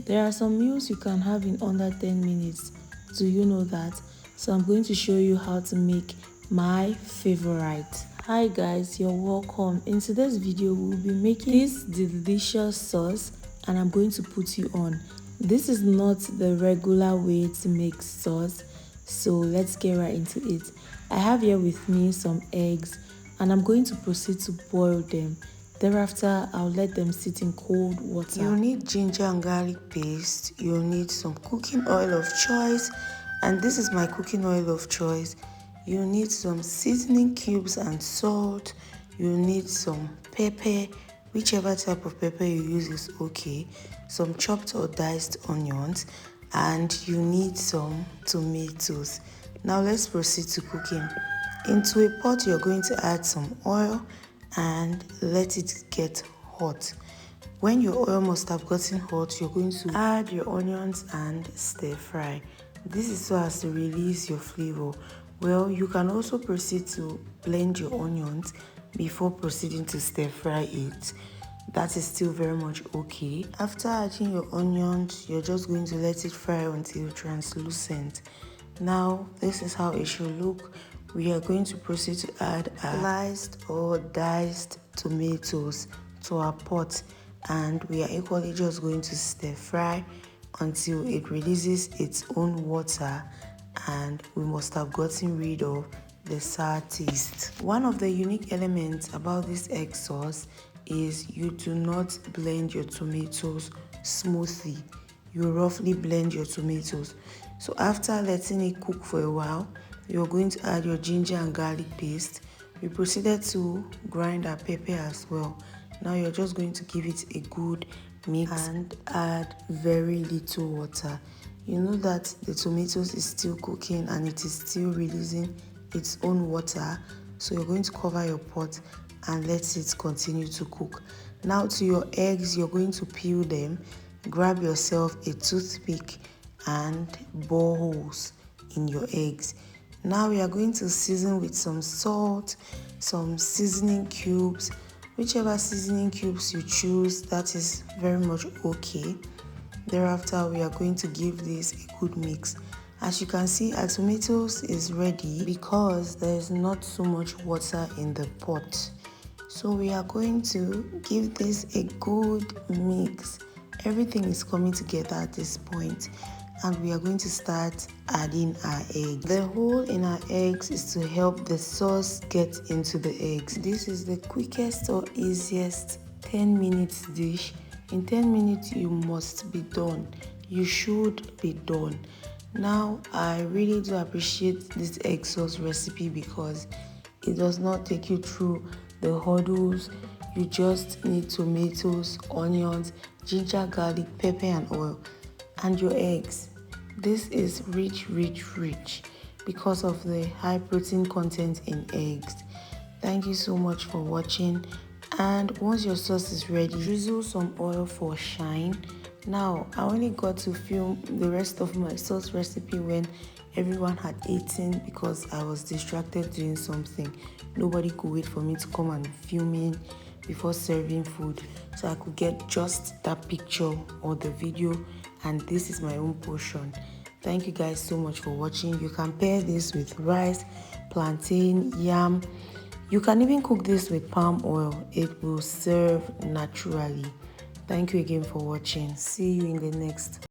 There are some meals you can have in under 10 minutes. Do you know that? So I'm going to show you how to make my favorite. Hi guys, you're welcome. In today's video we'll be making this delicious sauce and I'm going to put you on. This is not the regular way to make sauce, so let's get right into it. I have here with me some eggs and I'm going to proceed to boil them. Thereafter, I'll let them sit in cold water. You need ginger and garlic paste. You'll need some cooking oil of choice, and this is my cooking oil of choice. You need some seasoning cubes and salt. You need some pepper, whichever type of pepper you use is okay. Some chopped or diced onions, and you need some tomatoes. Now let's proceed to cooking. Into a pot, you're going to add some oil and let it get hot. When your oil must have gotten hot, you're going to add your onions and stir fry. This is so as to release your flavor. Well, you can also proceed to blend your onions before proceeding to stir fry it. That is still very much okay. After adding your onions, you're just going to let it fry until translucent. Now, this is how it should look. We are going to proceed to add sliced or diced tomatoes to our pot, and we are equally just going to stir fry until it releases its own water and we must have gotten rid of the sour taste. One of the unique elements about this egg sauce is you do not blend your tomatoes smoothly. You roughly blend your tomatoes. So after letting it cook for a while, you're going to add your ginger and garlic paste. We proceeded to grind our pepper as well. Now you're just going to give it a good mix and add very little water. You know that the tomatoes is still cooking and it is still releasing its own water, so you're going to cover your pot and let it continue to cook. Now to your eggs, you're going to peel them. Grab yourself a toothpick and bore holes in your eggs. Now we are going to season with some salt, some seasoning cubes. Whichever seasoning cubes you choose, that is very much okay. Thereafter, we are going to give this a good mix. As you can see, our tomatoes is ready because there is not so much water in the pot. So we are going to give this a good mix. Everything is coming together at this point, and we are going to start adding our eggs. The hole in our eggs is to help the sauce get into the eggs. This is the quickest or easiest 10 minutes dish. In 10 minutes you must be done. You should be done. Now I really do appreciate this egg sauce recipe because it does not take you through the hurdles. You just need tomatoes, onions, ginger, garlic, pepper and oil, and your eggs. This is rich because of the high protein content in eggs. Thank you so much for watching, and once your sauce is ready, drizzle some oil for shine. Now I only got to film the rest of my sauce recipe when everyone had eaten because I was distracted doing something. Nobody could wait for me to come and film in before serving food, so I could get just that picture or the video, and this is my own portion. Thank you guys so much for watching. You can pair this with rice, plantain, yam. You can even cook this with palm oil. It will serve naturally. Thank you again for watching. See you in the next